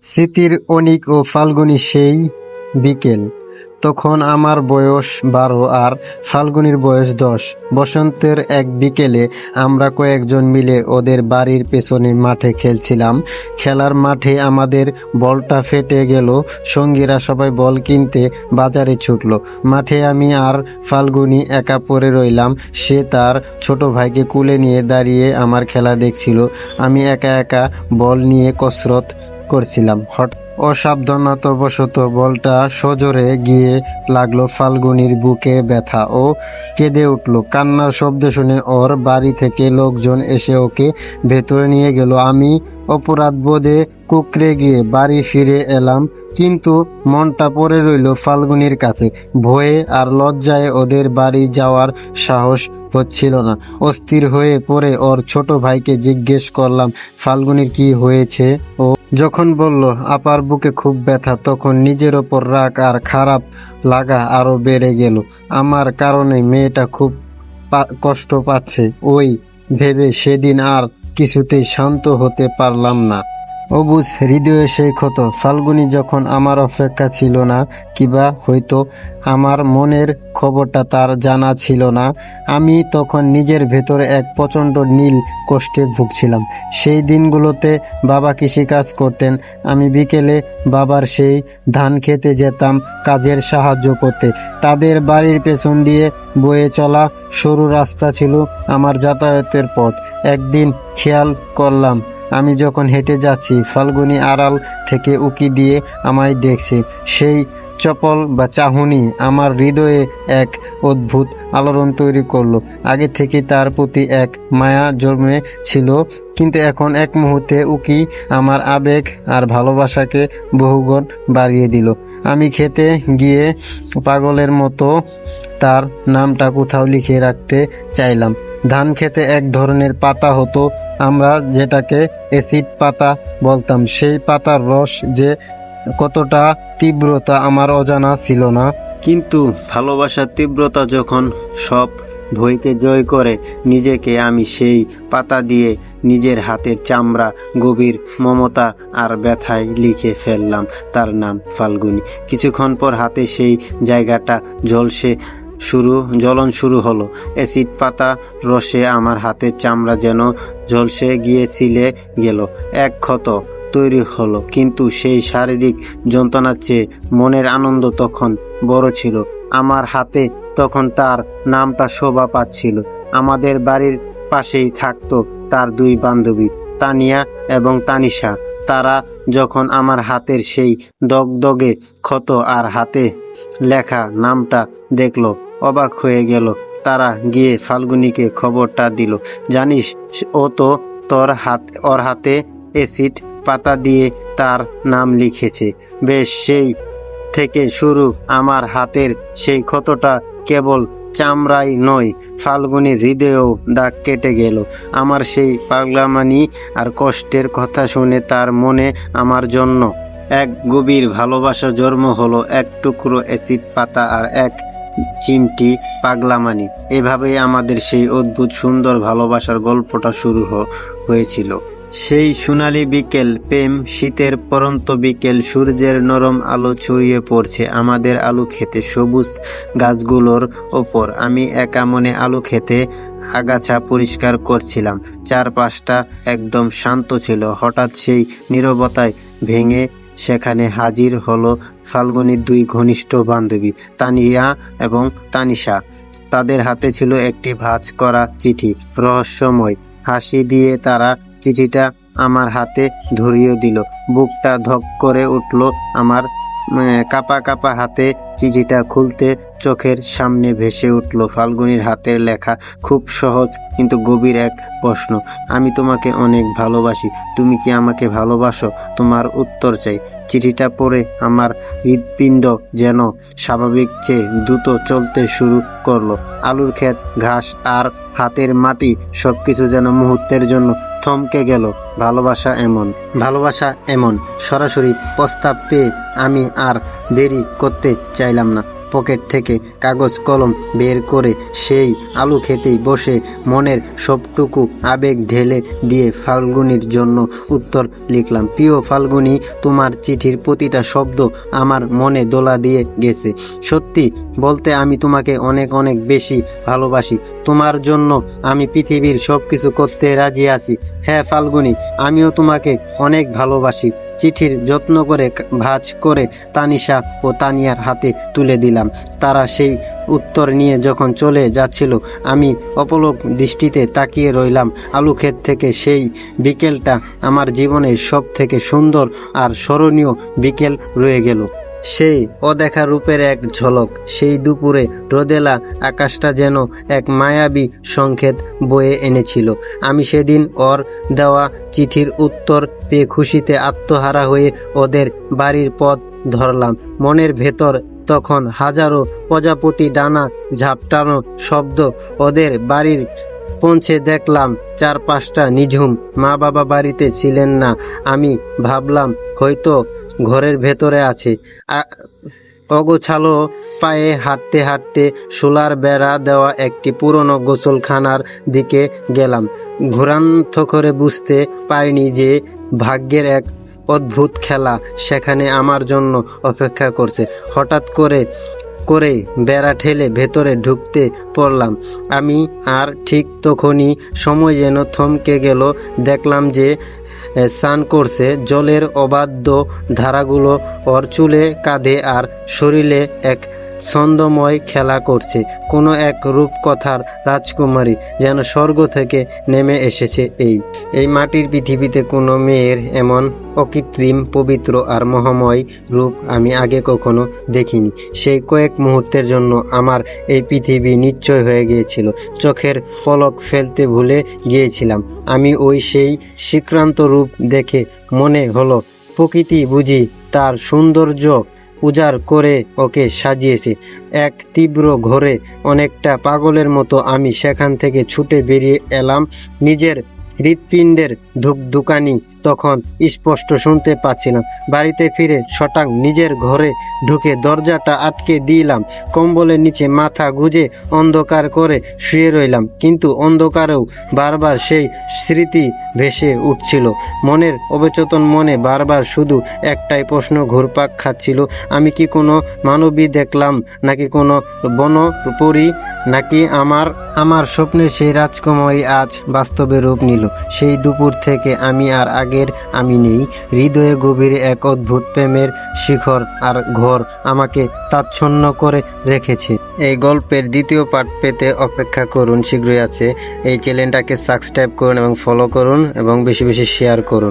স্মৃতির অনিক ও ফাল্গুনী সেই বিকেল। তখন আমার বয়স 12 আর ফাল্গুনীর বয়স 10। বসন্তের এক বিকেলে আমরা কয়েকজন মিলে ওদের বাড়ির পেছনে মাঠে খেলছিলাম। খেলার মাঠে আমাদের বলটা ফেটে গেল। সঙ্গীরা সবাই বল কিনতে বাজারে ছুটলো। মাঠে আমি আর ফাল্গুনী একা পড়ে রইলাম। সে তার ছোট ভাইকে কুলে নিয়ে দাঁড়িয়ে আমার খেলা দেখছিল। আমি একা একা বল নিয়ে কসরত করছিলাম। অসাবধানতাবশত বলটা সজোরে গিয়ে লাগলো ফাল্গুনীর বুকে। ব্যথা ও কেঁদে উঠল। কান্নার শব্দ শুনে ওর বাড়ি থেকে লোকজন এসে ওকে ভেতরে নিয়ে গেল। আমি অপরাধবোধে কুঁকড়ে গিয়ে বাড়ি ফিরে এলাম, কিন্তু মনটা পড়ে রইল ফাল্গুনীর কাছে। ভয়ে আর লজ্জায় ওদের বাড়ি যাওয়ার সাহস হচ্ছিল না। অস্থির হয়ে পড়ে ওর ছোট ভাইকে জিজ্ঞেস করলাম ফাল্গুনীর কি হয়েছে। ও যখন বলল আপার বুকে খুব ব্যথা, তখন নিজের ওপর রাগ আর খারাপ লাগা আরো বেড়ে গেল। আমার কারণে মেয়েটা খুব কষ্ট পাচ্ছে, ওই ভেবে সেদিন আর কিছুতেই শান্ত হতে পারলাম না। অবুঝ হৃদয়ে সেই ক্ষত। ফাল্গুনী যখন আমার অপেক্ষা ছিল না, কিবা হয়তো আমার মনের খবরটা তার জানা ছিল না। আমি তখন নিজের ভেতরে এক প্রচণ্ড নীল কষ্টে ভুগছিলাম। সেই দিনগুলোতে বাবা কৃষিকাজ করতেন। আমি বিকেলে বাবার সেই ধান খেতে যেতাম কাজের সাহায্য করতে। তাদের বাড়ির পেছন দিয়ে বয়ে চলা সরু রাস্তা ছিল আমার যাতায়াতের পথ। একদিন খেয়াল করলাম, আমি যখন হেঁটে যাচ্ছি ফাল্গুনী আড়াল থেকে উকি দিয়ে আমায় দেখছে। সেই চপল বা চাহনি আমার হৃদয়ে এক অদ্ভুত আলোড়ন তৈরি করলো। আগে থেকে তার প্রতি এক মায়া জন্মে ছিল, কিন্তু এখন এক মুহূর্তে উকি আমার আবেগ আর ভালোবাসাকে বহুগুণ বাড়িয়ে দিল। আমি খেতে গিয়ে পাগলের মতো তার নামটা কোথাও লিখে রাখতে চাইলাম। ধান খেতে এক ধরনের পাতা হতো, আমরা যেটাকে অ্যাসিড পাতা বলতাম। সেই পাতার রস যে কতটা তীব্রতা আমার অজানা ছিল না। কিন্তু ভালোবাসার তীব্রতা যখন সব ভয়কে জয় করে, নিজেকে আমি সেই পাতা দিয়ে নিজের হাতের চামড়া গভীর মমতা আর ব্যথায় লিখে ফেললাম তার নাম ফাল্গুনী। কিছুক্ষণ পর হাতে সেই জায়গাটা জ্বলন শুরু হলো। অ্যাসিড পাতা রসে আমার হাতের চামড়া যেন ঝলসে গিয়ে ছিলে গেল। এক ক্ষত তৈরি হলো, কিন্তু সেই শারীরিক যন্ত্রণার চেয়ে মনের আনন্দ তখন বড় ছিল। আমার হাতে তখন তার নামটা শোভা পাচ্ছিল। আমাদের বাড়ির পাশেই থাকতো তার দুই বান্ধবী, তানিয়া এবং তানিশা। তারা যখন আমার হাতের সেই দগদগে ক্ষত আর হাতে লেখা নামটা দেখলো, অবাক হয়ে গেল। তারা গিয়ে ফাল্গুনীকে খবরটা দিল, জানিস ও তো ওর হাতে অ্যাসিড পাতা দিয়ে তার নাম লিখেছে। বেশ, সেই থেকে শুরু আমার হাতের সেই ক্ষতটা কেবল চামড়াই নয়, ফাল্গুনীর হৃদয়েও দাগ কেটে গেল। আমার সেই পাগলামানি আর কষ্টের কথা শুনে তার মনে আমার জন্য এক গভীর ভালোবাসা জন্ম হলো। এক টুকরো অ্যাসিড পাতা আর এক চিমটি পাগলামানি। এভাবেই আমাদের সেই অদ্ভুত সুন্দর ভালোবাসার গল্পটা শুরু হয়েছিল। সেই সোনালি বিকেল, প্রেম, শীতের পরন্ত বিকেল, সূর্যের নরম আলো ছড়িয়ে পড়ছে আমাদের আলু খেতে সবুজ গাছগুলোর ওপর। আমি একা মনে আলু খেতে আগাছা পরিষ্কার করছিলাম। চারপাশটা একদম শান্ত ছিল। হঠাৎ সেই নীরবতায় ভেঙে সেখানে হাজির হলো ফাল্গুনীর দুই ঘনিষ্ঠ বান্ধবী, তানিয়া এবং তানিশা। তাদের হাতে ছিল একটি ভাঁজ করা চিঠি। রহস্যময় হাসি দিয়ে তারা চিঠিটা আমার হাতে ধরিয়ে দিল। বুকটা ধক করে উঠল আমার। কাঁপা কাঁপা হাতে চিঠিটা খুলতে চোখের সামনে ভেসে উঠল ফাল্গুনীর হাতের লেখা খুব সহজ কিন্তু গভীর এক প্রশ্ন। আমি তোমাকে অনেক ভালোবাসি, তুমি কি আমাকে ভালোবাসো? তোমার উত্তর চাই। চিঠিটা পড়ে আমার হৃৎপিণ্ড যেন স্বাভাবিক চেয়ে দ্রুত চলতে শুরু করলো। আলুর ক্ষেত, ঘাস আর হাতের মাটি সবকিছু যেন মুহূর্তের জন্য থমকে গেল। ভালোবাসা এমন সরাসরি প্রস্তাব পেয়ে আমি আর দেরি করতে চাইলাম না। পকেট থেকে কাগজ কলম বের করে সেই আলু খেতেই বসে মনের সবটুকু আবেগ ঢেলে দিয়ে ফাল্গুনির জন্য উত্তর লিখলাম। প্রিয় ফাল্গুনি, তোমার চিঠির প্রতিটা শব্দ আমার মনে দোলা দিয়ে গেছে। সত্যি বলতে আমি তোমাকে অনেক অনেক বেশি ভালোবাসি। তোমার জন্য আমি পৃথিবীর সব কিছু করতে রাজি আছি। হ্যাঁ ফাল্গুনি, আমিও তোমাকে অনেক ভালোবাসি। চিঠির যত্ন করে ভাঁজ করে তানিশা ও তানিয়ার হাতে তুলে দিলাম। তারা সেই উত্তর নিয়ে যখন চলে যাচ্ছিল আমি অপলক দৃষ্টিতে তাকিয়ে রইলাম। আলু ক্ষেত থেকে সেই বিকেলটা আমার জীবনের সব থেকে সুন্দর আর স্মরণীয় বিকেল রয়ে গেল। সেই অদেখা রূপের এক ঝলক, সেই দুপুরে রোদেলা আকাশটা যেন এক মায়াবী সংকেত বয়ে এনেছিল। আমি সেদিন ওর দেওয়া চিঠির উত্তর পেয়ে খুশিতে আত্মহারা হয়ে ওদের বাড়ির পথ ধরলাম। মনের ভেতর তখন হাজারো প্রজাপতি ডানা ঝাপটানো শব্দ। ওদের বাড়ির পৌঁছে দেখলাম চারপাশটা নিঝুম। মা বাবা বাড়িতে ছিলেন না। আমি ভাবলাম হয়তো ঘরের ভেতরে আছে। অগোছালো পায়ে হাঁটতে হাঁটতে সোলার বেড়া দেওয়া একটি পুরনো গোসলখানার দিকে গেলাম। ঘুরান্ত করে বুঝতে পারিনি যে ভাগ্যের এক অদ্ভুত খেলা সেখানে আমার জন্য অপেক্ষা করছে। হঠাৎ করে বেড়া ঠেলে ভেতরে ঢুকতে পড়লাম আমি, আর ঠিক তখনই সময় যেন থমকে গেল। দেখলাম যে স্নান করছে। জলের অবাধ্য ধারাগুলো ওর চুলে, কাঁধে আর শরীরে এক ছন্দময় খেলা করছে। কোনো এক রূপকথার রাজকুমারী যেন স্বর্গ থেকে নেমে এসেছে এই মাটির পৃথিবীতে। কোনো মেয়ের এমন অকৃত্রিম, পবিত্র আর মহাময় রূপ আমি আগে কখনো দেখিনি। সেই কয়েক মুহূর্তের জন্য আমার এই পৃথিবী নিশ্চয় হয়ে গিয়েছিল। চোখের পলক ফেলতে ভুলে গিয়েছিলাম আমি সেই শিক্রান্ত রূপ দেখে। মনে হলো প্রকৃতি বুঝি তার সৌন্দর্য উজাড় করে ওকে সাজিয়েছে এক তীব্র ঘোরে। অনেকটা পাগলের মতো আমি সেখান থেকে ছুটে বেরিয়ে এলাম। নিজের হৃৎপিণ্ডের ধুকধুকানি তখন স্পষ্ট শুনতে পাচ্ছিলাম। বাড়িতে ফিরে শটাং নিজের ঘরে ঢুকে দরজাটা আটকে দিলাম। কম্বলের নিচে মাথা গুজে অন্ধকার করে শুয়ে রইলাম। কিন্তু অন্ধকারেও বারবার সেই স্মৃতি ভেসে উঠছিল। মনের অবচেতন মনে বারবার শুধু একটাই প্রশ্ন ঘুরপাক খাচ্ছিল। আমি কি কোনো মানবী দেখলাম, নাকি কোনো বনপরী, নাকি আমার স্বপ্নের সেই রাজকুমারী আজ বাস্তবে রূপ নিল? সেই দুপুর থেকে আমি আর আগের আমি নেই। হৃদয়ে গভীরে এক অদ্ভুত প্রেমের শিখর আর ঘর আমাকে তাচ্ছন্ন করে রেখেছে। এই গল্পের দ্বিতীয় পার্ট পেতে অপেক্ষা করুন, শীঘ্রই আছে। এই চ্যানেলটাকে সাবস্ক্রাইব করুন এবং ফলো করুন এবং বেশি বেশি শেয়ার করুন।